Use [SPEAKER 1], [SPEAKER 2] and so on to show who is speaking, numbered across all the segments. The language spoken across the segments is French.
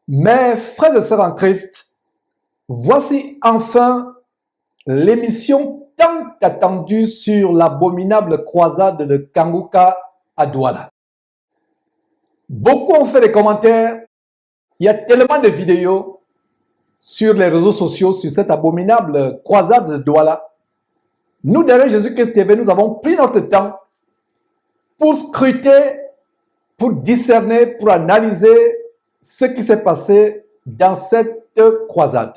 [SPEAKER 1] Mes frères et sœurs en Christ, voici enfin l'émission tant attendue sur l'abominable croisade de Kanguka à Douala. Beaucoup ont fait des commentaires, il y a tellement de vidéos sur les réseaux sociaux sur cette abominable croisade de Douala. Nous, derrière Jésus-Christ TV, nous avons pris notre temps pour scruter, pour discerner, pour analyser ce qui s'est passé dans cette croisade.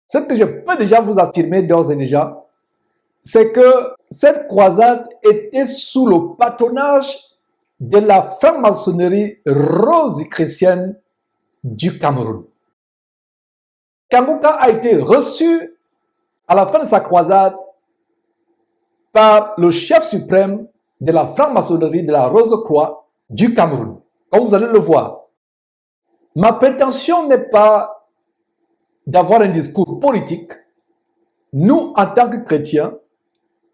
[SPEAKER 1] Ce que je peux déjà vous affirmer d'ores et déjà, c'est que cette croisade était sous le patronage de la franc-maçonnerie rosicrucienne du Cameroun. Kanguka a été reçu à la fin de sa croisade par le chef suprême de la franc-maçonnerie de la Rose-Croix du Cameroun, comme vous allez le voir. Ma prétention n'est pas d'avoir un discours politique. Nous, en tant que chrétiens,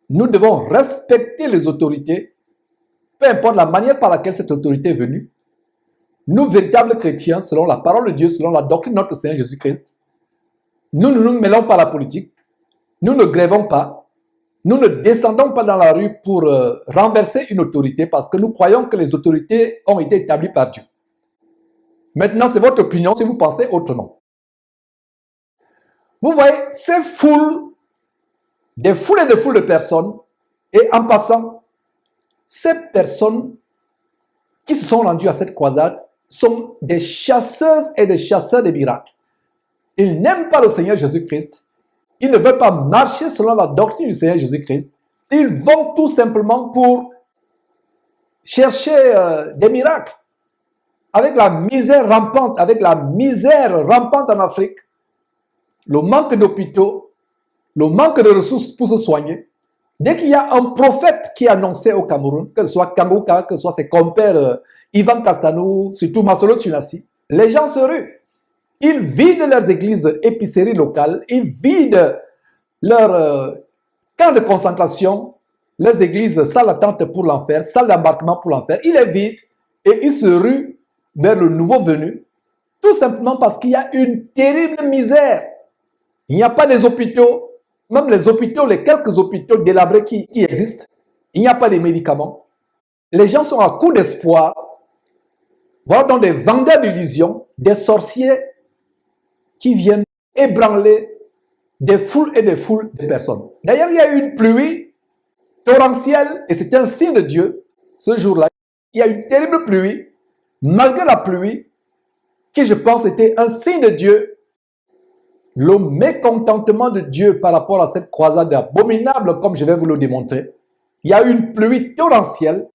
[SPEAKER 1] nous devons respecter les autorités, peu importe la manière par laquelle cette autorité est venue. Nous, véritables chrétiens, selon la parole de Dieu, selon la doctrine de notre Seigneur Jésus-Christ, nous ne nous mêlons pas à la politique, nous ne grèvons pas, nous ne descendons pas dans la rue pour renverser une autorité parce que nous croyons que les autorités ont été établies par Dieu. Maintenant, c'est votre opinion si vous pensez autrement. Vous voyez, ces foules, des foules et des foules de personnes, et en passant, ces personnes qui se sont rendues à cette croisade sont des chasseuses et des chasseurs de miracles. Ils n'aiment pas le Seigneur Jésus-Christ. Ils ne veulent pas marcher selon la doctrine du Seigneur Jésus-Christ. Ils vont tout simplement pour chercher des miracles. Avec la misère rampante, en Afrique, le manque d'hôpitaux, le manque de ressources pour se soigner. Dès qu'il y a un prophète qui est annoncé au Cameroun, que ce soit Kanguka, que ce soit ses compères Ivan Kastanou, surtout Masolo Tsunasi, les gens se ruent. Ils vident leurs églises épiceries locales, ils vident leurs camps de concentration, leurs églises salles d'attente pour l'enfer, salles d'embarquement pour l'enfer. Ils les vident et ils se ruent vers le nouveau venu, tout simplement parce qu'il y a une terrible misère. Il n'y a pas des hôpitaux, même les hôpitaux, les quelques hôpitaux délabrés qui existent, il n'y a pas de médicaments. Les gens sont à court d'espoir. Voilà donc des vendeurs d'illusions, des sorciers qui viennent ébranler des foules et des foules de personnes. D'ailleurs, il y a eu une pluie torrentielle et c'est un signe de Dieu. Ce jour-là, il y a eu une terrible pluie. Malgré la pluie, qui je pense était un signe de Dieu, le mécontentement de Dieu par rapport à cette croisade abominable, comme je vais vous le démontrer, il y a eu une pluie torrentielle.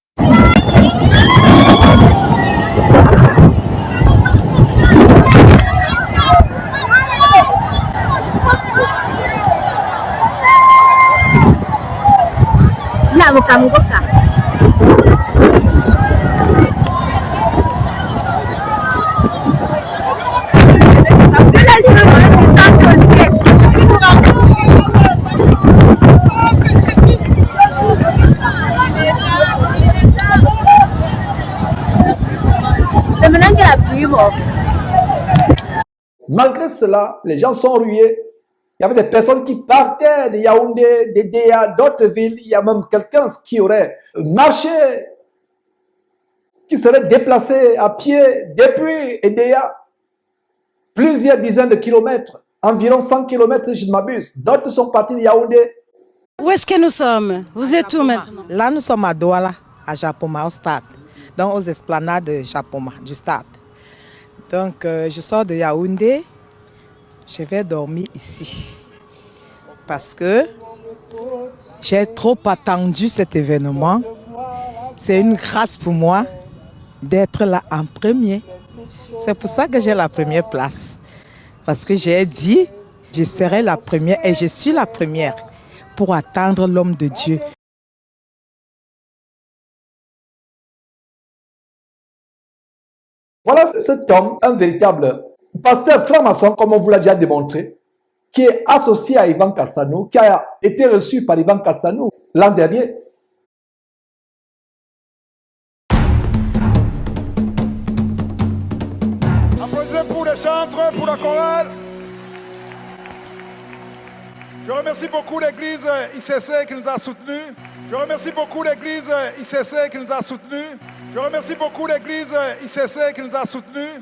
[SPEAKER 1] Malgré cela, les gens sont rués. Il y avait des personnes qui partaient de Yaoundé, de Déa, d'autres villes. Il y a même quelqu'un qui aurait marché, qui serait déplacé à pied depuis Edea. Plusieurs dizaines de kilomètres, environ 100 kilomètres si je ne m'abuse. D'autres sont partis de Yaoundé.
[SPEAKER 2] Où est-ce que nous sommes? Vous êtes où maintenant?
[SPEAKER 3] Là, nous sommes à Douala, à Japoma, au stade. Donc, aux esplanades de Japoma, du stade. Donc, je sors de Yaoundé. Je vais dormir ici. Parce que j'ai trop attendu cet événement. C'est une grâce pour moi d'être là en premier. C'est pour ça que j'ai la première place. Parce que j'ai dit, je serai la première et je suis la première pour attendre l'homme de Dieu.
[SPEAKER 1] Voilà cet homme, un véritable pasteur franc-maçon, comme on vous l'a déjà démontré. qui est associé à Ivan Castanou, qui a été reçu par Ivan Castanou l'an dernier.
[SPEAKER 4] Applaudissez pour les chantres, pour la chorale. Je remercie beaucoup l'église ICC qui nous a soutenus. Je remercie beaucoup l'église ICC qui nous a soutenus. Je remercie beaucoup l'église ICC qui nous a soutenus.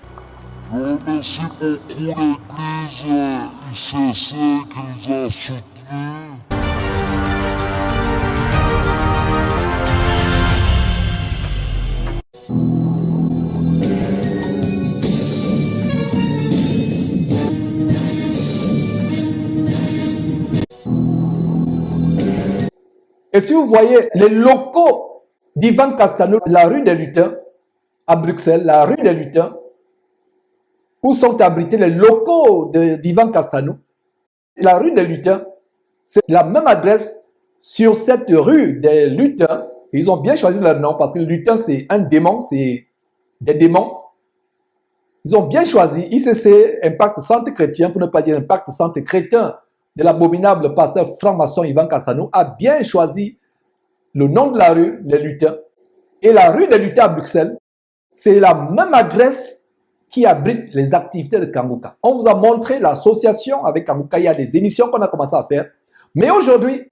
[SPEAKER 5] Je remercie beaucoup l'église ICC qui nous a soutenus.
[SPEAKER 1] Et si vous voyez les locaux d'Ivan Castanou, la rue des Lutins, à Bruxelles, la rue des Lutins, où sont abrités les locaux d'Ivan Castanou, la rue des Lutins, c'est la même adresse sur cette rue des Lutins. Ils ont bien choisi leur nom parce que le lutin, c'est un démon, c'est des démons. Ils ont bien choisi ICC, Impact Santé Chrétien, pour ne pas dire Impact Santé Chrétien, de l'abominable pasteur franc-maçon Ivan Castanou, a bien choisi le nom de la rue, les Lutins. Et la rue des Lutins à Bruxelles, c'est la même adresse qui abrite les activités de Kangouka. On vous a montré l'association avec Kangouka, il y a des émissions qu'on a commencé à faire. Mais aujourd'hui,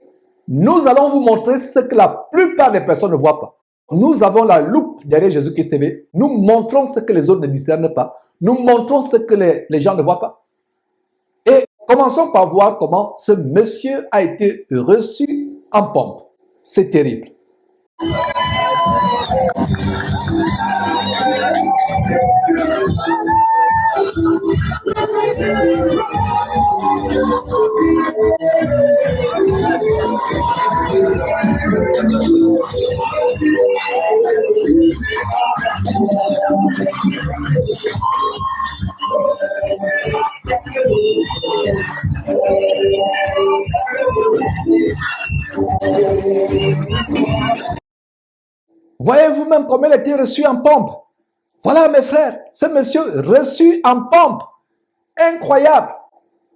[SPEAKER 1] nous allons vous montrer ce que la plupart des personnes ne voient pas. Nous avons la loupe derrière Jésus-Christ TV. Nous montrons ce que les autres ne discernent pas. Nous montrons ce que les gens ne voient pas. Et commençons par voir comment ce monsieur a été reçu en pompe. C'est terrible. Voyez vous-même comment il a été reçu en pompe. Voilà mes frères, ce monsieur reçu en pompe. Incroyable.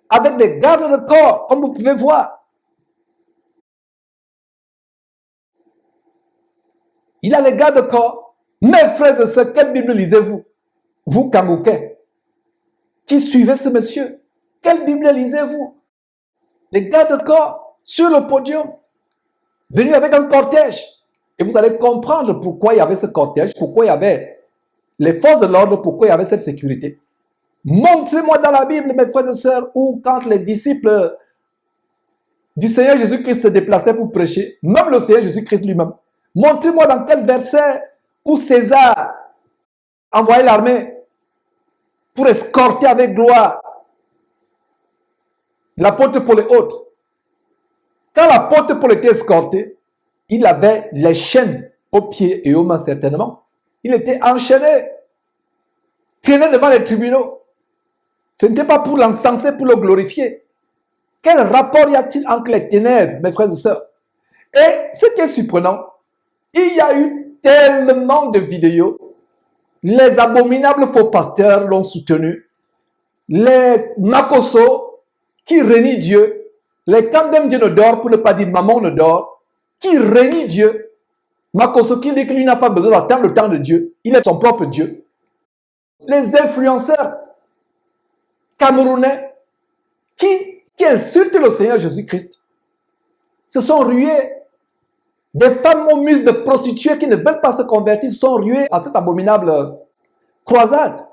[SPEAKER 1] Avec des gardes de corps, comme vous pouvez voir. Il a les gardes de corps. Mes frères et sœurs, quelle Bible lisez-vous? Vous, Kangoukais, qui suivez ce monsieur, quelle Bible lisez-vous? Les gardes de corps sur le podium, venus avec un cortège. Et vous allez comprendre pourquoi il y avait ce cortège, pourquoi il y avait les forces de l'ordre, pourquoi il y avait cette sécurité. Montrez-moi dans la Bible, mes frères et sœurs, où quand les disciples du Seigneur Jésus-Christ se déplaçaient pour prêcher, même le Seigneur Jésus-Christ lui-même, montrez-moi dans quel verset où César envoyait l'armée pour escorter avec gloire l'apôtre Paul et autres. Quand l'apôtre Paul était escorté, il avait les chaînes aux pieds et aux mains certainement. Il était enchaîné, traîné devant les tribunaux. Ce n'était pas pour l'encenser, pour le glorifier. Quel rapport y a-t-il entre les ténèbres, mes frères et sœurs? Et ce qui est surprenant, il y a eu tellement de vidéos. Les abominables faux pasteurs l'ont soutenu. Les Makoso qui renient Dieu. Les Kandem Dieu ne dort, pour ne pas dire maman ne dort, qui renient Dieu. Makoso qui dit que lui n'a pas besoin d'attendre le temps de Dieu. Il est son propre Dieu. Les influenceurs camerounais qui insultent le Seigneur Jésus-Christ se sont rués. Des femmes aux muses de prostituées qui ne veulent pas se convertir se sont ruées à cette abominable croisade.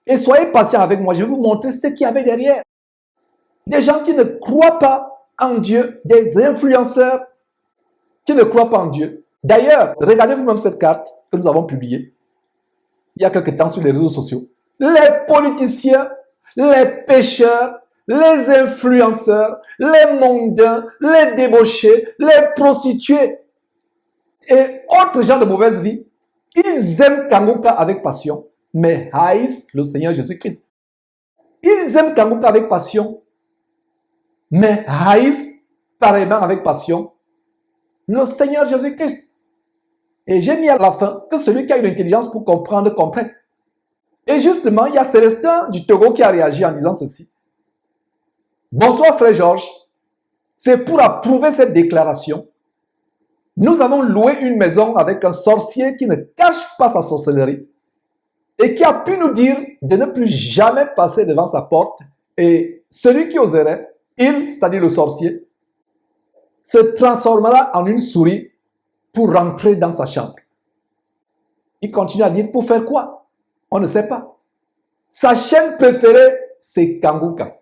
[SPEAKER 1] Et soyez patients avec moi, je vais vous montrer ce qu'il y avait derrière. Des gens qui ne croient pas en Dieu, des influenceurs qui ne croient pas en Dieu. D'ailleurs, regardez vous-même cette carte que nous avons publiée il y a quelque temps sur les réseaux sociaux. Les politiciens, les pécheurs, les influenceurs, les mondains, les débauchés, les prostituées et autres gens de mauvaise vie, ils aiment Kangouka avec passion, mais haïssent le Seigneur Jésus-Christ. Ils aiment Kangouka avec passion, mais haïssent pareillement avec passion le Seigneur Jésus-Christ. Et j'ai mis à la fin que celui qui a une intelligence pour comprendre, comprenne. Et justement, il y a Célestin du Togo qui a réagi en disant ceci. Bonsoir frère Georges. C'est pour approuver cette déclaration. Nous avons loué une maison avec un sorcier qui ne cache pas sa sorcellerie et qui a pu nous dire de ne plus jamais passer devant sa porte. Et celui qui oserait, il, c'est-à-dire le sorcier, se transformera en une souris pour rentrer dans sa chambre. Il continue à dire, pour faire quoi? On ne sait pas. Sa chaîne préférée, c'est Kanguka.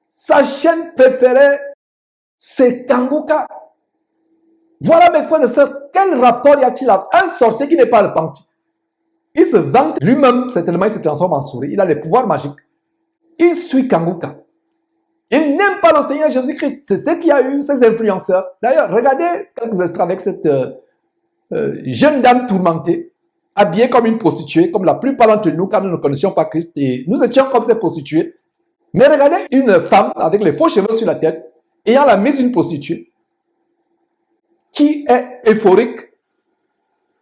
[SPEAKER 1] Sa chaîne préférée, c'est Kanguka. Voilà mes frères et sœurs, quel rapport y a-t-il à un sorcier qui n'est pas repenti? Il se vante lui-même, certainement il se transforme en souris, il a des pouvoirs magiques. Il suit Kanguka. Il n'aime pas le Seigneur Jésus-Christ. C'est ce qui a eu ces influenceurs. D'ailleurs, regardez quelques extraits avec cette jeune dame tourmentée, habillée comme une prostituée, comme la plupart d'entre nous quand nous ne connaissions pas Christ. Et nous étions comme ces prostituées. Mais regardez une femme avec les faux cheveux sur la tête, ayant la mise d'une prostituée, qui est euphorique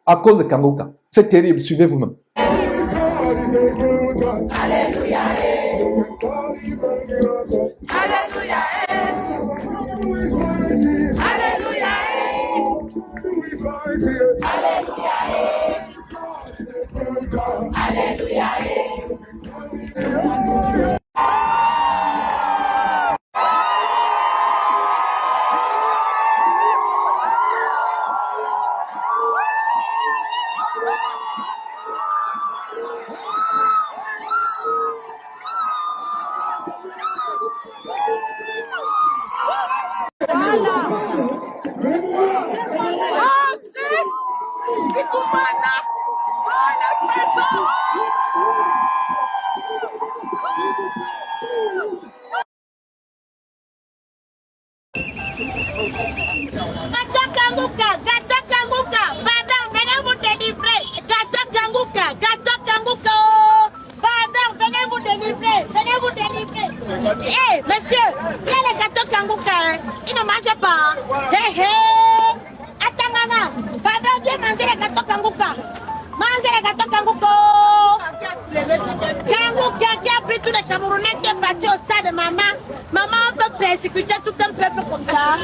[SPEAKER 1] à cause de Kanguka. C'est terrible, suivez vous-même.
[SPEAKER 6] Alléluia. Alléluia. Alléluia. Alléluia. Hey, monsieur, il y a les gâteaux Kanguka, hein. Ils ne mangent pas. Hé, hé. Attends, pardon, viens manger les gâteaux Kanguka. Mangez les gâteaux Kanguka. Kanguka qui a pris tous les Camerounais qui est parti au stade de maman. Maman, on peut persécuter tout un peuple comme ça. On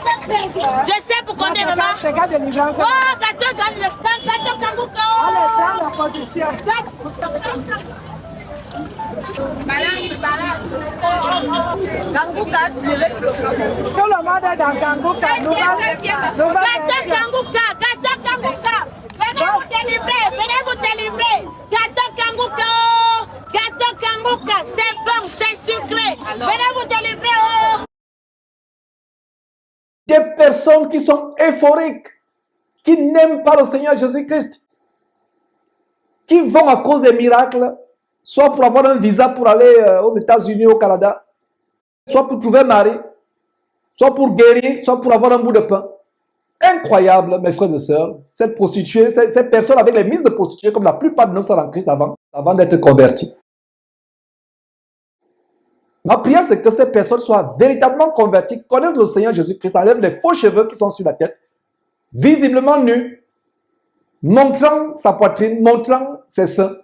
[SPEAKER 6] peut persécuter. Je sais pourquoi on est maman. Oh, gâteau Kanguka.
[SPEAKER 7] Allez, prends la position.
[SPEAKER 6] Balance. Kanguka,
[SPEAKER 7] Tout le monde est dans Kanguka.
[SPEAKER 6] Gâteau Kanguka. Venez vous délivrer. Gâteau Kanguka, c'est bon, c'est sucré. Venez vous délivrer. Oh.
[SPEAKER 1] Des personnes qui sont euphoriques, qui n'aiment pas le Seigneur Jésus-Christ, qui vont à cause des miracles, soit pour avoir un visa pour aller aux États-Unis, au Canada, soit pour trouver un mari, soit pour guérir, soit pour avoir un bout de pain. Incroyable, mes frères et sœurs, cette prostituée, ces personnes avec les mises de prostituées, comme la plupart de nos sœurs en Christ avant d'être convertis. Ma prière, c'est que ces personnes soient véritablement converties, connaissent le Seigneur Jésus-Christ, enlèvent les faux cheveux qui sont sur la tête, visiblement nus, montrant sa poitrine, montrant ses seins,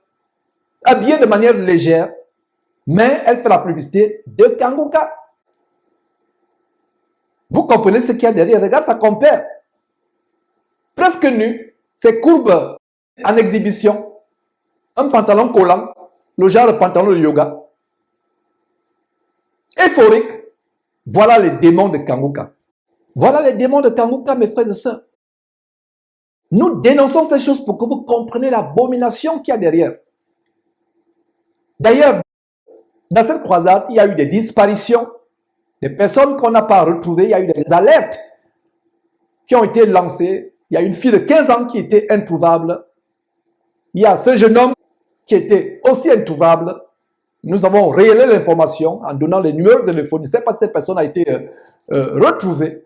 [SPEAKER 1] habillée de manière légère, mais elle fait la publicité de Kanguka. Vous comprenez ce qu'il y a derrière? Regarde sa compère. Presque nue, ses courbes en exhibition, un pantalon collant, le genre de pantalon de yoga. Euphorique. Voilà les démons de Kanguka. Voilà les démons de Kanguka, mes frères et sœurs. Nous dénonçons ces choses pour que vous compreniez l'abomination qu'il y a derrière. D'ailleurs, dans cette croisade, il y a eu des disparitions, des personnes qu'on n'a pas retrouvées, il y a eu des alertes qui ont été lancées. Il y a une fille de 15 ans qui était introuvable. Il y a ce jeune homme qui était aussi introuvable. Nous avons révélé l'information en donnant les numéros de téléphone. Je ne sais pas si cette personne a été retrouvée.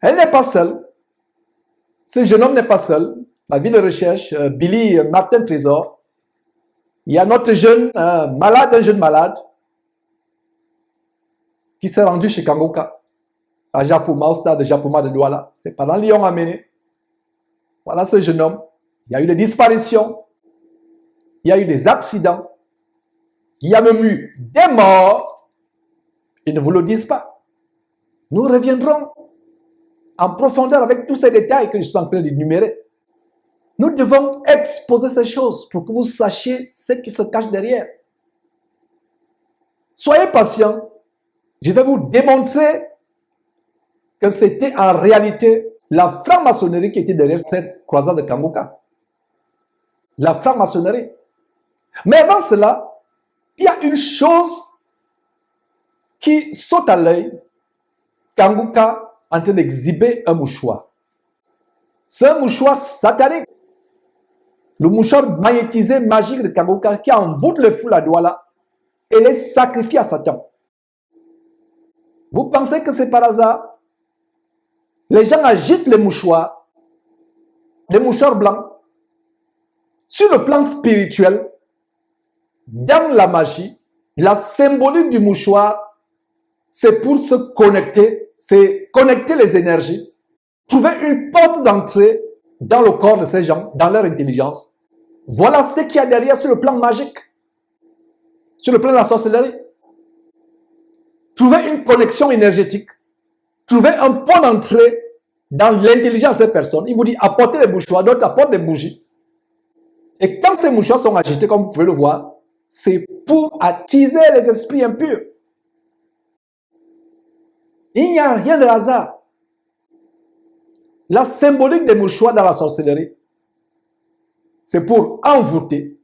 [SPEAKER 1] Elle n'est pas seule. Ce jeune homme n'est pas seul. La ville de recherche, Billy Martin Trésor. Il y a notre jeune malade, un jeune malade, qui s'est rendu chez Kanguka, à Japoma, au stade de Japoma de Douala. C'est pendant Lyon amené. Voilà ce jeune homme. Il y a eu des disparitions. Il y a eu des accidents. Il y a même eu des morts. Ils ne vous le disent pas. Nous reviendrons en profondeur avec tous ces détails que je suis en train d'énumérer. Nous devons exposer ces choses pour que vous sachiez ce qui se cache derrière. Soyez patients. Je vais vous démontrer que c'était en réalité la franc-maçonnerie qui était derrière cette croisade de Kanguka. La franc-maçonnerie. Mais avant cela, il y a une chose qui saute à l'œil. Kanguka en train d'exhiber un mouchoir. C'est un mouchoir satanique. Le mouchoir magnétisé magique de Kanguka qui envoûte les foules à Douala et les sacrifie à Satan. Vous pensez que c'est par hasard? Les gens agitent les mouchoirs blancs. Sur le plan spirituel, dans la magie, la symbolique du mouchoir, c'est pour se connecter, c'est connecter les énergies, trouver une porte d'entrée dans le corps de ces gens, dans leur intelligence. Voilà ce qu'il y a derrière sur le plan magique, sur le plan de la sorcellerie. Trouver une connexion énergétique, trouver un point d'entrée dans l'intelligence de ces personnes. Il vous dit apportez les mouchoirs, d'autres apportent des bougies. Et quand ces mouchoirs sont agités, comme vous pouvez le voir, c'est pour attiser les esprits impurs. Il n'y a rien de hasard. La symbolique des mouchoirs dans la sorcellerie, c'est pour envoûter,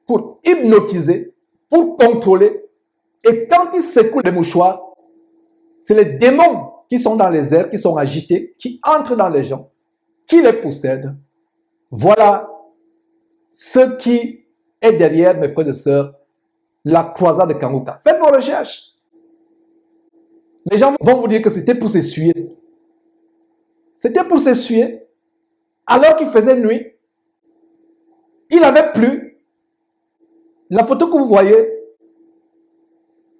[SPEAKER 1] pour hypnotiser, pour contrôler. Et quand ils secouent les mouchoirs, c'est les démons qui sont dans les airs, qui sont agités, qui entrent dans les gens, qui les possèdent. Voilà ce qui est derrière, mes frères et sœurs, la croisade de Kanguka. Faites vos recherches. Les gens vont vous dire que c'était pour s'essuyer. C'était pour s'essuyer. Alors qu'il faisait nuit, il avait plu. La photo que vous voyez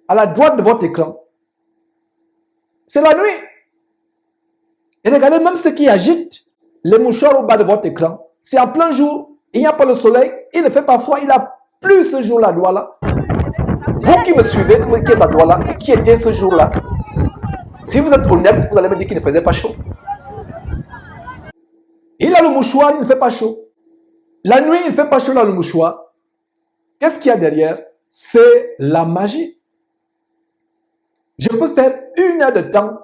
[SPEAKER 1] à la droite de votre écran, c'est la nuit. Et regardez même ce qui agite les mouchoirs au bas de votre écran. C'est en plein jour, il n'y a pas le soleil, il ne fait pas froid, il a plu ce jour-là à Douala. Vous qui me suivez, qui êtes à Douala et qui étiez ce jour-là, si vous êtes honnête, vous allez me dire qu'il ne faisait pas chaud. Il a le mouchoir, il ne fait pas chaud. La nuit, il ne fait pas chaud dans le mouchoir. Qu'est-ce qu'il y a derrière? C'est la magie. Je peux faire 1 heure de temps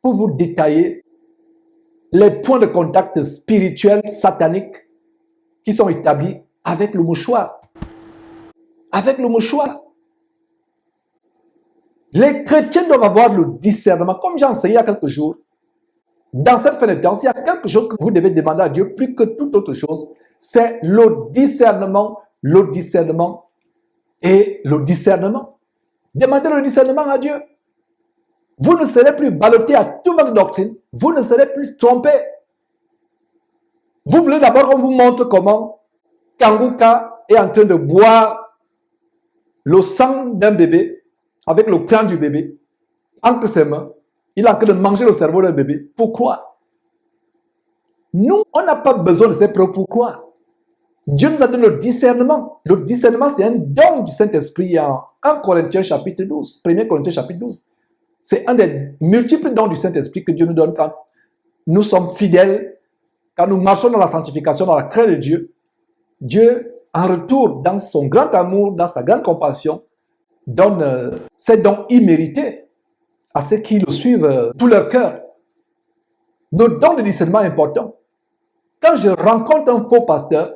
[SPEAKER 1] pour vous détailler les points de contact spirituels, sataniques qui sont établis avec le mouchoir. Avec le mouchoir. Les chrétiens doivent avoir le discernement. Comme j'ai enseigné il y a quelques jours, dans cette fin de temps, s'il y a quelque chose que vous devez demander à Dieu plus que toute autre chose, c'est le discernement et le discernement. Demandez le discernement à Dieu. Vous ne serez plus ballotté à toute votre doctrine. Vous ne serez plus trompé. Vous voulez d'abord qu'on vous montre comment Kanguka est en train de boire le sang d'un bébé avec le crâne du bébé entre ses mains. Il est en train de manger le cerveau d'un bébé. Pourquoi? Nous, on n'a pas besoin de ces preuves. Pourquoi? Dieu nous a donné le discernement. Le discernement, c'est un don du Saint-Esprit en 1 Corinthiens chapitre 12. 1 Corinthiens chapitre 12. C'est un des multiples dons du Saint-Esprit que Dieu nous donne quand nous sommes fidèles, quand nous marchons dans la sanctification, dans la crainte de Dieu. Dieu, en retour, dans son grand amour, dans sa grande compassion, donne ces dons immérités à ceux qui le suivent tout leur cœur. Notre don de discernement est important. Quand je rencontre un faux pasteur,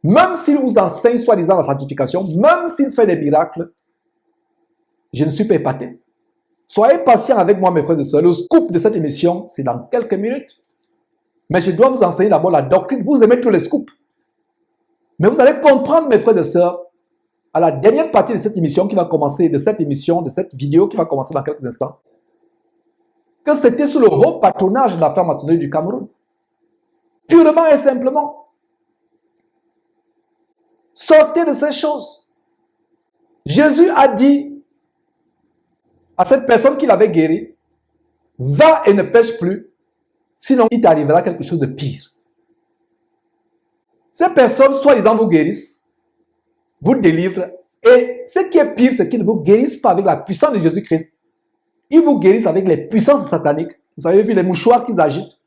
[SPEAKER 1] même s'il vous enseigne soi-disant la sanctification, même s'il fait des miracles, je ne suis pas épaté. Soyez patients avec moi, mes frères et sœurs. Le scoop de cette émission, c'est dans quelques minutes. Mais je dois vous enseigner d'abord la doctrine. Vous aimez tous les scoops. Mais vous allez comprendre, mes frères et sœurs, à la dernière partie de cette émission qui va commencer, de cette vidéo qui va commencer dans quelques instants, que c'était sous le haut patronage de la franc-maçonnerie du Cameroun. Purement et simplement. Sortez de ces choses. Jésus a dit à cette personne qu'il avait guérie, va et ne pêche plus, sinon il t'arrivera quelque chose de pire. Ces personnes, soi-disant, vous guérissent, vous délivrent, Et ce qui est pire, c'est qu'ils ne vous guérissent pas avec la puissance de Jésus-Christ. Ils vous guérissent avec les puissances sataniques. Vous avez vu les mouchoirs qu'ils agitent.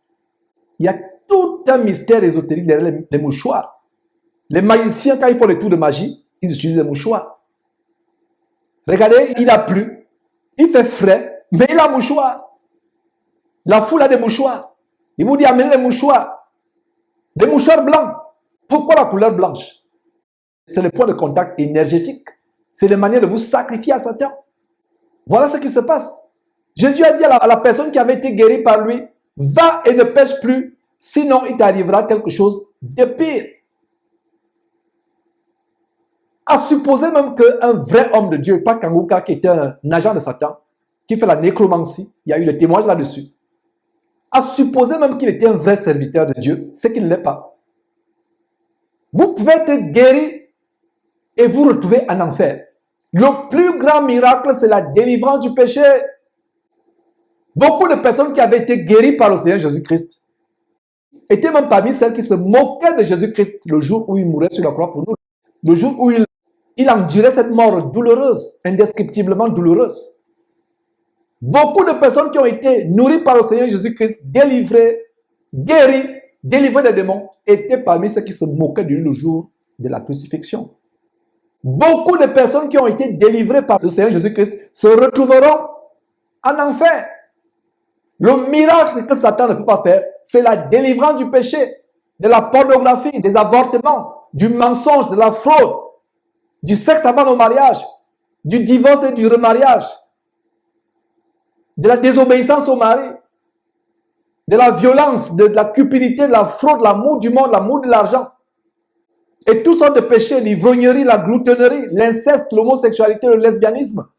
[SPEAKER 1] Il y a tout un mystère ésotérique derrière les mouchoirs. Les magiciens, quand ils font les tours de magie, ils utilisent des mouchoirs. Regardez, il a plu, il fait frais, mais il a un mouchoir. La foule a des mouchoirs. Il vous dit amenez les mouchoirs. Des mouchoirs blancs. Pourquoi la couleur blanche? C'est le point de contact énergétique. C'est la manière de vous sacrifier à Satan. Voilà ce qui se passe. Jésus a dit à la personne qui avait été guérie par lui, va et ne pêche plus, sinon il t'arrivera quelque chose de pire. À supposer même qu'un vrai homme de Dieu, pas Kanguka qui était un agent de Satan, qui fait la nécromancie, il y a eu des témoignages là-dessus. À supposer même qu'il était un vrai serviteur de Dieu, c'est qu'il ne l'est pas. Vous pouvez être guéri et vous retrouver en enfer. Le plus grand miracle, c'est la délivrance du péché. Beaucoup de personnes qui avaient été guéries par le Seigneur Jésus-Christ étaient même parmi celles qui se moquaient de Jésus-Christ le jour où il mourait sur la croix pour nous. Le jour où il endurait cette mort douloureuse, indescriptiblement douloureuse. Beaucoup de personnes qui ont été nourries par le Seigneur Jésus-Christ, délivrées, guéries, délivrées des démons, étaient parmi ceux qui se moquaient de lui le jour de la crucifixion. Beaucoup de personnes qui ont été délivrées par le Seigneur Jésus-Christ se retrouveront en enfer. Le miracle que Satan ne peut pas faire, c'est la délivrance du péché, de la pornographie, des avortements, du mensonge, de la fraude, du sexe avant le mariage, du divorce et du remariage, de la désobéissance au mari, de la violence, de la cupidité, de la fraude, l'amour du monde, l'amour de l'argent. Et tout sortes de péchés, l'ivrognerie, la gloutonnerie, l'inceste, l'homosexualité, le lesbianisme.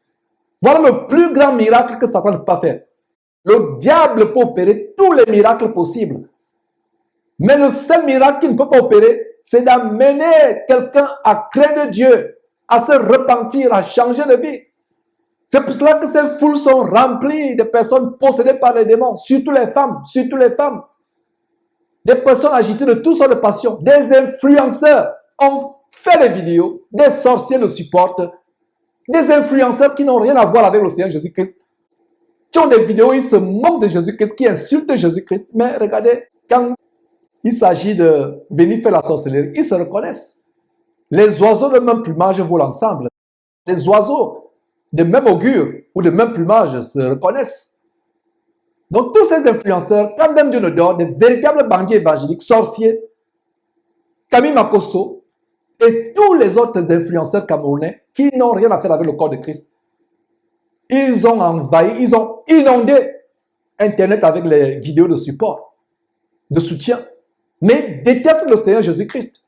[SPEAKER 1] Voilà le plus grand miracle que Satan ne peut pas faire. Le diable peut opérer tous les miracles possibles. Mais le seul miracle qu'il ne peut pas opérer, c'est d'amener quelqu'un à craindre Dieu, à se repentir, à changer de vie. C'est pour cela que ces foules sont remplies de personnes possédées par les démons, surtout les femmes, surtout les femmes. Des personnes agitées de toutes sortes de passions, des influenceurs ont fait des vidéos, des sorciers le supportent, des influenceurs qui n'ont rien à voir avec le Seigneur Jésus-Christ, qui ont des vidéos, ils se moquent de Jésus-Christ, qui insultent Jésus-Christ. Mais regardez, quand il s'agit de venir faire la sorcellerie, ils se reconnaissent. Les oiseaux de même plumage volent ensemble. Les oiseaux de même augure ou de même plumage se reconnaissent. Donc tous ces influenceurs, quand même Dieu ne dort, des véritables bandits évangéliques, sorciers, Camille Makosso et tous les autres influenceurs camerounais qui n'ont rien à faire avec le corps de Christ, ils ont envahi, ils ont inondé Internet avec les vidéos de support, de soutien, mais détestent le Seigneur Jésus-Christ.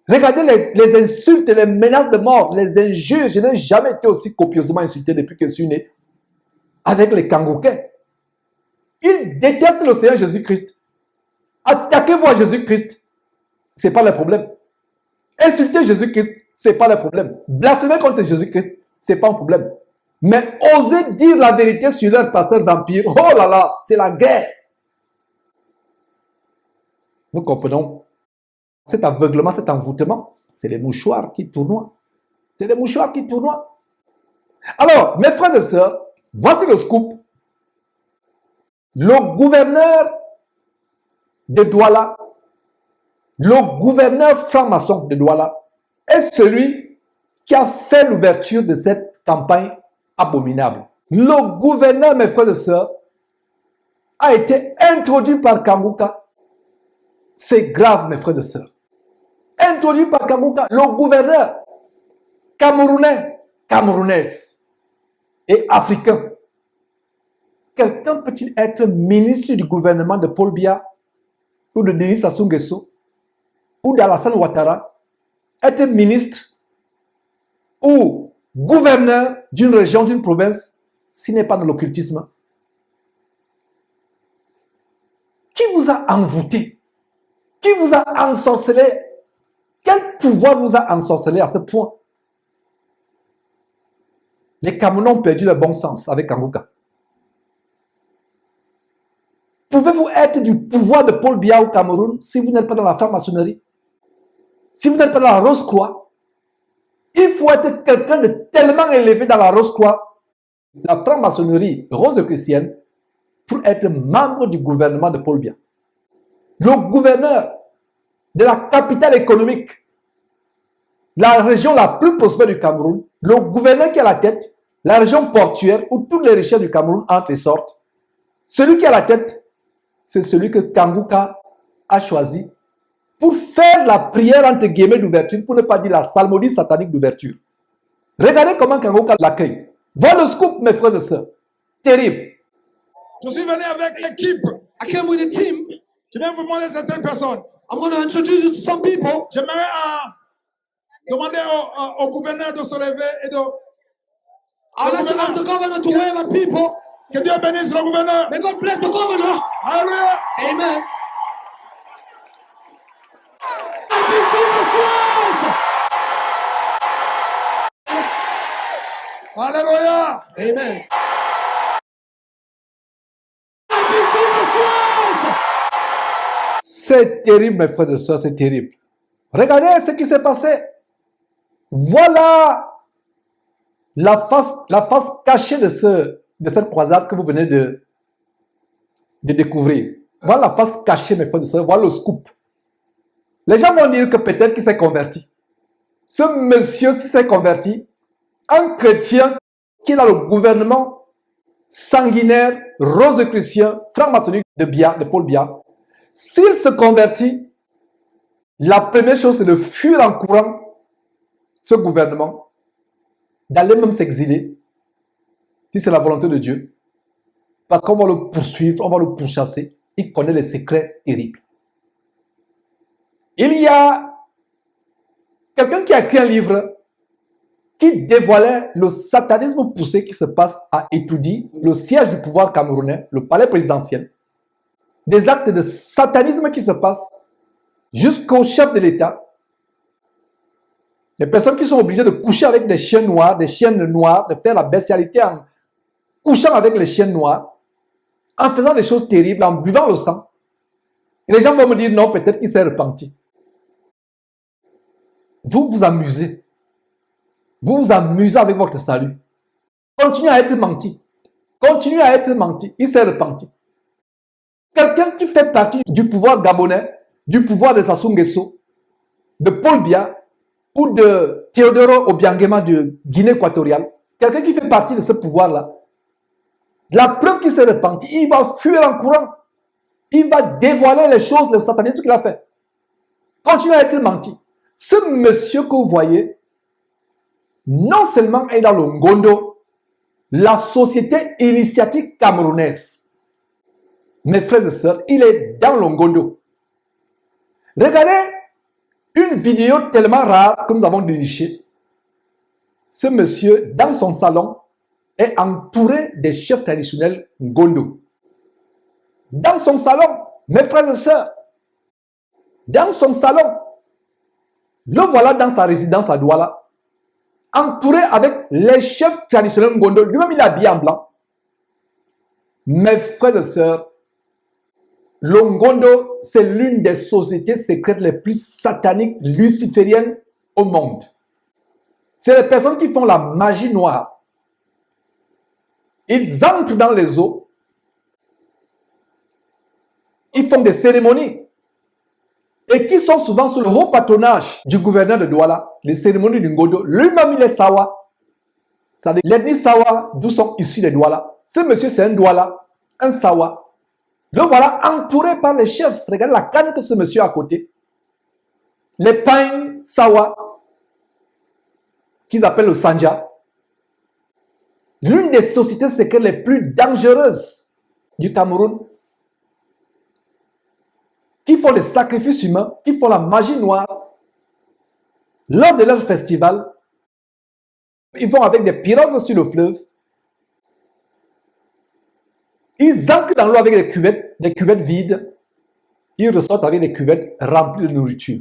[SPEAKER 1] Regardez les insultes, les menaces de mort, les injures. Je n'ai jamais été aussi copieusement insulté depuis que je suis né avec les Kangoukais. Ils détestent le Seigneur Jésus-Christ. Attaquez-vous à Jésus-Christ, ce n'est pas le problème. Insulter Jésus-Christ, ce n'est pas le problème. Blasphémer contre Jésus-Christ, ce n'est pas un problème. Mais oser dire la vérité sur leur pasteur vampire, oh là là, c'est la guerre. Nous comprenons cet aveuglement, cet envoûtement, c'est les mouchoirs qui tournoient. C'est les mouchoirs qui tournoient. Alors, mes frères et sœurs, voici le scoop. Le gouverneur de Douala, le gouverneur franc-maçon de Douala, est celui qui a fait l'ouverture de cette campagne abominable. Le gouverneur, mes frères et sœurs, a été introduit par Kanguka. C'est grave, mes frères et sœurs. Introduit par Kanguka, le gouverneur camerounais, camerounaise et africain. Quelqu'un peut-il être ministre du gouvernement de Paul Biya ou de Denis Sassou Nguesso ou d'Alassane Ouattara, être ministre ou gouverneur d'une région, d'une province, s'il n'est pas dans l'occultisme? Qui vous a envoûté? Qui vous a ensorcelé? Quel pouvoir vous a ensorcelé à ce point? Les Camerounais ont perdu le bon sens avec Kanguka. Pouvez-vous être du pouvoir de Paul Biya au Cameroun si vous n'êtes pas dans la franc-maçonnerie? Si vous n'êtes pas dans la Rose-Croix? Il faut être quelqu'un de tellement élevé dans la Rose-Croix, la franc-maçonnerie rose-chrétienne, pour être membre du gouvernement de Paul Biya. Le gouverneur de la capitale économique, la région la plus prospère du Cameroun, le gouverneur qui a la tête, la région portuaire où toutes les richesses du Cameroun entrent et sortent, celui qui a la tête, c'est celui que Kanguka a choisi pour faire la prière entre guillemets d'ouverture, pour ne pas dire la psalmodie satanique d'ouverture. Regardez comment Kanguka l'accueille. Voilà le scoop, mes frères et sœurs. Terrible.
[SPEAKER 4] Je suis venu avec l'équipe.
[SPEAKER 8] I came with a team.
[SPEAKER 4] Je viens vous montrer certaines personnes.
[SPEAKER 8] I'm going to introduce you to some people.
[SPEAKER 4] J'aimerais demander au gouverneur de se lever et de...
[SPEAKER 8] I'd like to ask the governor to wave at people.
[SPEAKER 4] Que Dieu bénisse le gouverneur.
[SPEAKER 8] May God bless the governor.
[SPEAKER 4] Alléluia.
[SPEAKER 8] Amen. Happy Jesus Christ.
[SPEAKER 4] Alléluia.
[SPEAKER 8] Amen. Happy Jesus Christ.
[SPEAKER 1] C'est terrible, mes frères et sœurs, c'est terrible. Regardez ce qui s'est passé. Voilà la face cachée de cette croisade que vous venez de découvrir. Voilà la face cachée, mes frères et sœurs. Voilà le scoop. Les gens vont dire que peut-être qu'il s'est converti. Ce monsieur, s'il s'est converti, un chrétien qui est dans le gouvernement sanguinaire, rose-chrétien, franc-maçonnique de Paul Biya, s'il se convertit, la première chose, c'est de fuir en courant ce gouvernement, d'aller même s'exiler, si c'est la volonté de Dieu, parce qu'on va le poursuivre, on va le pourchasser. Il connaît les secrets terribles. Il y a quelqu'un qui a écrit un livre qui dévoilait le satanisme poussé qui se passe à Etoudi, le siège du pouvoir camerounais, le palais présidentiel. Des actes de satanisme qui se passent jusqu'au chef de l'État. Des personnes qui sont obligées de coucher avec des chiens noirs, des chiennes noires, de faire la bestialité en couchant avec les chiens noirs, en faisant des choses terribles, en buvant le sang. Et les gens vont me dire non, peut-être qu'il s'est repenti. Vous vous amusez. Vous vous amusez avec votre salut. Continuez à être menti. Continuez à être menti. Il s'est repenti. Quelqu'un qui fait partie du pouvoir gabonais, du pouvoir de Sassou Nguesso, de Paul Biya ou de Théodoro Obiangema de Guinée équatoriale, quelqu'un qui fait partie de ce pouvoir-là, la preuve qu'il s'est repenti, il va fuir en courant. Il va dévoiler les choses, le satanisme qu'il a fait. Continuez à être menti. Ce monsieur que vous voyez, non seulement est dans le Ngondo, la société initiatique camerounaise. Mes frères et sœurs, il est dans le Ngondo. Regardez une vidéo tellement rare que nous avons dénichée. Ce monsieur, dans son salon, est entouré des chefs traditionnels Ngondo. Dans son salon, mes frères et sœurs, dans son salon, le voilà dans sa résidence à Douala, entouré avec les chefs traditionnels Ngondo. Lui-même, il est habillé en blanc. Mes frères et sœurs, le Ngondo, c'est l'une des sociétés secrètes les plus sataniques, lucifériennes au monde. C'est les personnes qui font la magie noire. Ils entrent dans les eaux. Ils font des cérémonies. Et qui sont souvent sous le haut patronage du gouverneur de Douala, les cérémonies du Ngondo. Lui-même, il est Sawa. C'est-à-dire l'ethnie Sawa, d'où sont issus les Douala. Ce monsieur, c'est un Douala, un Sawa. Le voilà entouré par les chefs. Regardez la canne que ce monsieur a à côté. Les pains Sawa, qu'ils appellent le Sanja. L'une des sociétés secrètes les plus dangereuses du Cameroun, qui font des sacrifices humains, qui font la magie noire. Lors de leur festival, ils vont avec des pirogues sur le fleuve. Ils ancrent dans l'eau avec des cuvettes vides. Ils ressortent avec des cuvettes remplies de nourriture.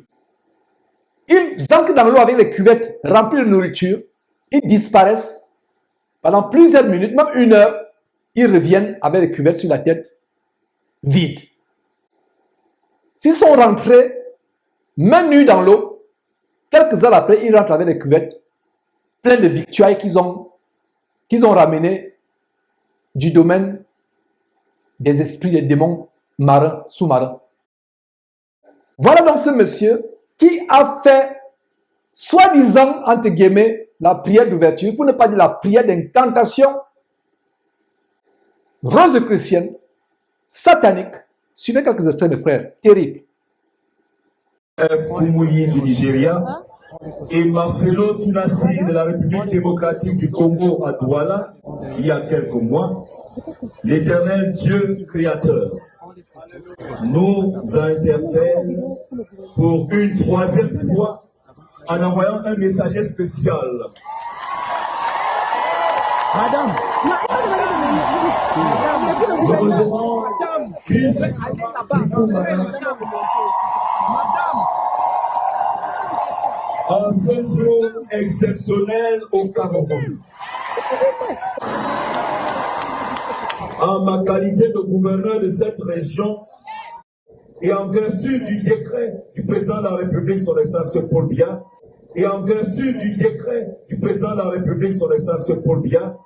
[SPEAKER 1] Ils ancrent dans l'eau avec des cuvettes remplies de nourriture. Ils disparaissent pendant plusieurs minutes, même 1 heure. Ils reviennent avec des cuvettes sur la tête vides. S'ils sont rentrés, main nue dans l'eau, quelques heures après, ils rentrent avec des cuvettes plein de victuailles qu'ils ont ramenées du domaine des esprits, des démons marins, sous-marins. Voilà donc ce monsieur qui a fait, soi-disant, entre guillemets, la prière d'ouverture, pour ne pas dire la prière d'incantation rose-chrétienne, satanique. Suivez quelques extraits, mes frères, terrible.
[SPEAKER 9] Kumuyi du Nigeria et Marcelo Tunasi de la République démocratique du Congo à Douala, il y a quelques mois, l'Éternel Dieu créateur nous interpelle pour une troisième fois en envoyant un messager spécial. Madame, nous rejoignons Chris en ce jour exceptionnel au Cameroun. En ma qualité de gouverneur de cette région et en vertu du décret du président de la République, son Excellence Paul Biya, et en vertu du décret du président de la République, son Excellence Paul Biya,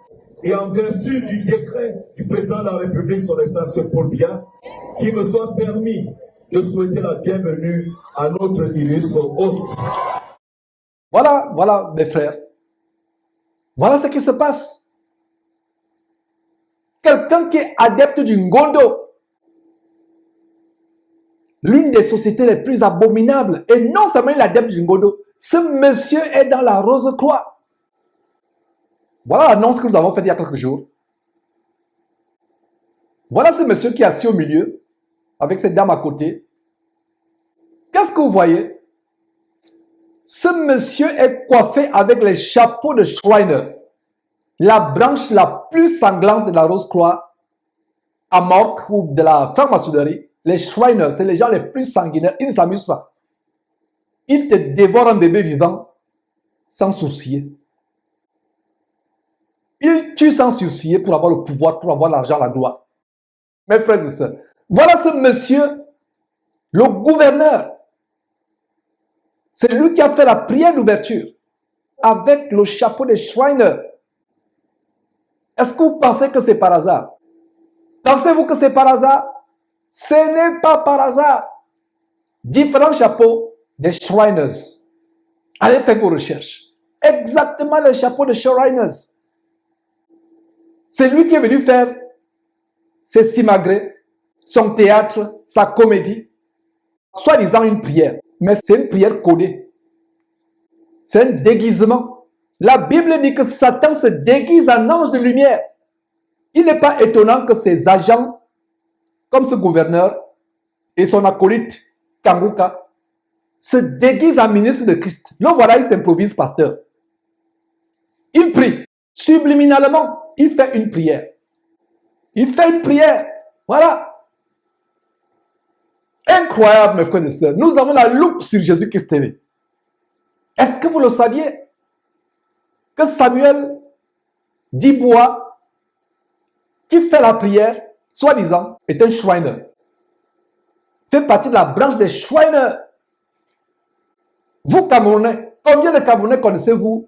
[SPEAKER 9] et en vertu du décret du président de la République, son Excellence Paul Biya, qu'il me soit permis de souhaiter la bienvenue à notre illustre hôte.
[SPEAKER 1] Voilà, mes frères. Voilà ce qui se passe. Quelqu'un qui est adepte du Ngondo, l'une des sociétés les plus abominables, et non seulement il est adepte du Ngondo, ce monsieur est dans la Rose-Croix. Voilà l'annonce que nous avons faite il y a quelques jours. Voilà ce monsieur qui est assis au milieu, avec cette dame à côté. Qu'est-ce que vous voyez? Ce monsieur est coiffé avec les chapeaux de Shriner, la branche la plus sanglante de la Rose-Croix à Morque ou de la franc-maçonnerie. Les Shriners, c'est les gens les plus sanguinaires. Ils ne s'amusent pas. Ils te dévorent un bébé vivant sans sourciller. Ils tuent sans sourciller pour avoir le pouvoir, pour avoir l'argent, la gloire. Mes frères et sœurs, voilà ce monsieur, le gouverneur. C'est lui qui a fait la prière d'ouverture avec le chapeau de Shriner. Est-ce que vous pensez que c'est par hasard? Pensez-vous que c'est par hasard? Ce n'est pas par hasard. Différents chapeaux des Shriners. Allez faire vos recherches. Exactement le chapeau de Shriners. C'est lui qui est venu faire ses simagrées, son théâtre, sa comédie, soi-disant une prière. Mais c'est une prière codée. C'est un déguisement. La Bible dit que Satan se déguise en ange de lumière. Il n'est pas étonnant que ses agents, comme ce gouverneur et son acolyte Kanguka, se déguisent en ministre de Christ. Le voilà, il s'improvise pasteur. Il prie. Subliminalement, il fait une prière. Il fait une prière. Voilà. Incroyable, mes frères et sœurs. Nous avons la loupe sur Jésus-Christ TV. Est-ce que vous le saviez? Que Samuel Dibois, qui fait la prière, soi-disant, est un Shriner. Fait partie de la branche des Shriners. Vous, Camerounais, combien de Camerounais connaissez-vous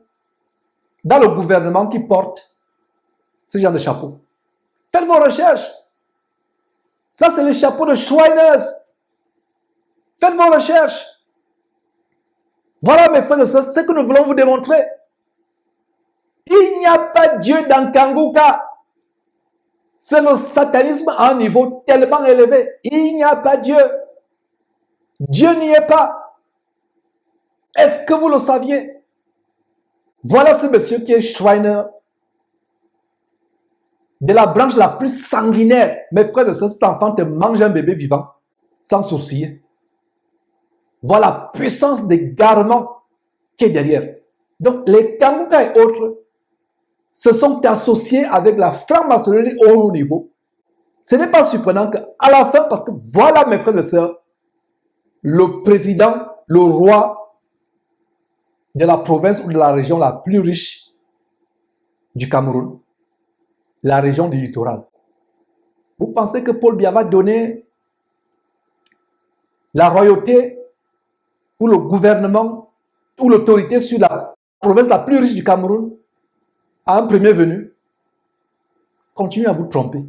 [SPEAKER 1] dans le gouvernement qui porte ce genre de chapeau? Faites vos recherches. Ça, c'est le chapeau de Shriners. Faites vos recherches. Voilà, mes frères et sœurs, ce que nous voulons vous démontrer. Il n'y a pas Dieu dans Kanguka. C'est le satanisme à un niveau tellement élevé. Il n'y a pas Dieu. Dieu n'y est pas. Est-ce que vous le saviez? Voilà ce monsieur qui est Shriner de la branche la plus sanguinaire. Mes frères et sœurs, cet enfant te mange un bébé vivant sans sourciller. Voilà la puissance d'égarement qui est derrière. Donc les Kanguka et autres se sont associés avec la franc-maçonnerie au haut niveau. Ce n'est pas surprenant qu'à la fin, parce que voilà mes frères et sœurs, le président, le roi de la province ou de la région la plus riche du Cameroun, la région du littoral. Vous pensez que Paul Biya va donner la royauté ou le gouvernement ou l'autorité sur la province la plus riche du Cameroun, à un premier venu, continuez à vous tromper.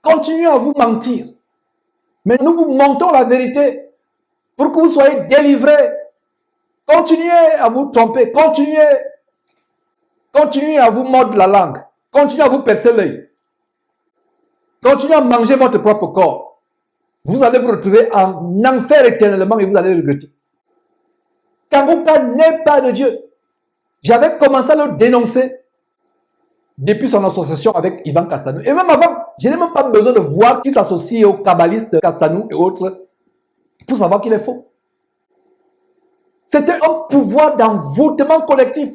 [SPEAKER 1] Continuez à vous mentir. Mais nous vous mentons la vérité pour que vous soyez délivrés. Continuez à vous tromper. Continuez à vous mordre la langue. Continuez à vous percer l'œil. Continuez à manger votre propre corps. Vous allez vous retrouver en enfer éternellement et vous allez regretter. Kangouka n'est pas de Dieu. J'avais commencé à le dénoncer depuis son association avec Ivan Castanou. Et même avant, je n'ai même pas besoin de voir qui s'associe aux kabbalistes Castanou et autres pour savoir qu'il est faux. C'était un pouvoir d'envoûtement collectif.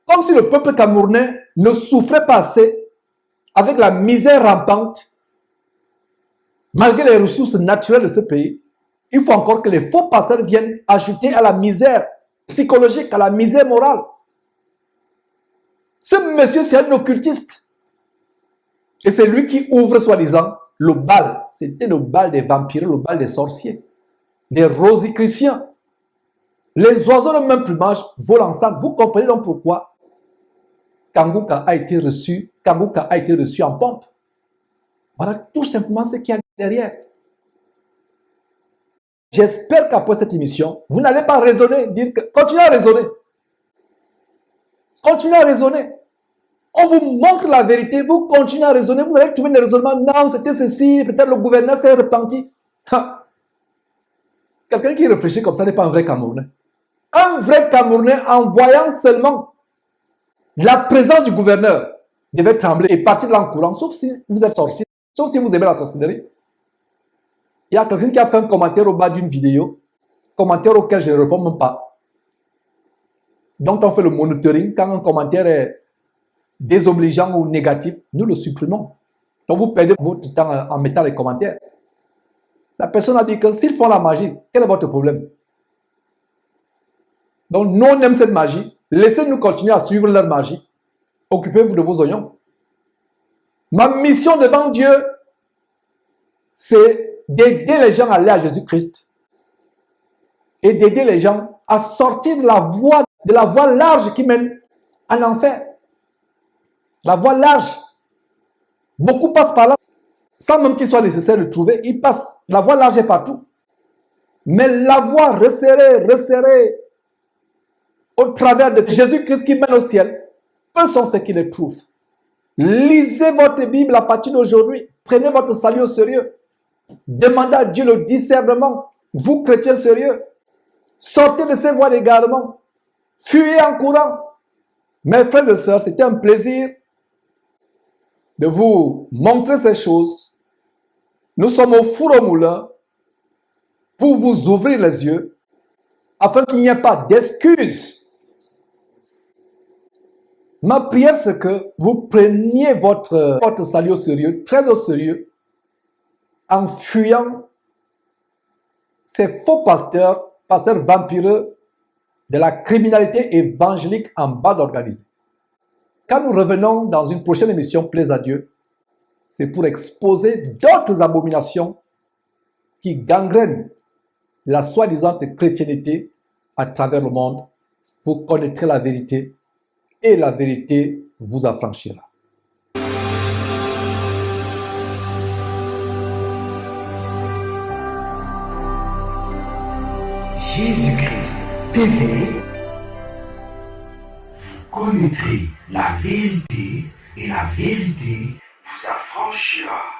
[SPEAKER 1] Comme si le peuple camerounais ne souffrait pas assez avec la misère rampante. Malgré les ressources naturelles de ce pays, il faut encore que les faux pasteurs viennent ajouter à la misère psychologique, à la misère morale. Ce monsieur, c'est un occultiste. Et c'est lui qui ouvre, soi-disant, le bal. C'était le bal des vampires, le bal des sorciers, des rosicruciens. Les oiseaux de même plumage volent ensemble. Vous comprenez donc pourquoi Kangouka a été reçu en pompe. Voilà tout simplement ce qu'il y a derrière. J'espère qu'après cette émission, vous n'allez pas raisonner, dire que continuez à raisonner. Continuez à raisonner. On vous montre la vérité, vous continuez à raisonner, vous allez trouver des raisonnements. Non, c'était ceci, peut-être le gouverneur s'est repenti. Quelqu'un qui réfléchit comme ça n'est pas un vrai Camerounais. Un vrai Camerounais, en voyant seulement la présence du gouverneur, devait trembler et partir de là en courant, sauf si vous êtes sorcier, sauf si vous aimez la sorcellerie. Il y a quelqu'un qui a fait un commentaire au bas d'une vidéo, commentaire auquel je ne réponds même pas. Donc on fait le monitoring. Quand un commentaire est désobligeant ou négatif, nous le supprimons. Donc vous perdez votre temps en mettant les commentaires. La personne a dit que s'ils font la magie, quel est votre problème? Donc nous on aime cette magie. Laissez-nous continuer à suivre leur magie. Occupez-vous de vos oignons. Ma mission devant Dieu, c'est d'aider les gens à aller à Jésus-Christ et d'aider les gens à sortir de la voie large qui mène en enfer. La voie large. Beaucoup passent par là sans même qu'il soit nécessaire de trouver. Ils passent. La voie large est partout. Mais la voie resserrée au travers de Jésus-Christ qui mène au ciel, peu sont ceux qui les trouvent. Lisez votre Bible à partir d'aujourd'hui. Prenez votre salut au sérieux. Demandez à Dieu le discernement. Vous, chrétiens sérieux, sortez de ces voies d'égarement. Fuyez en courant. Mes frères et sœurs, c'était un plaisir de vous montrer ces choses. Nous sommes au four au moulin pour vous ouvrir les yeux afin qu'il n'y ait pas d'excuses. Ma prière, c'est que vous preniez votre salut au sérieux, très au sérieux, en fuyant ces faux pasteurs vampireux de la criminalité évangélique en bas organisée. Quand nous revenons dans une prochaine émission, plaise à Dieu, c'est pour exposer d'autres abominations qui gangrènent la soi-disant chrétienté à travers le monde. Vous connaîtrez la vérité et la vérité vous affranchira.
[SPEAKER 10] Jésus-Christ TV, vous connaîtrez la vérité et la vérité vous affranchira.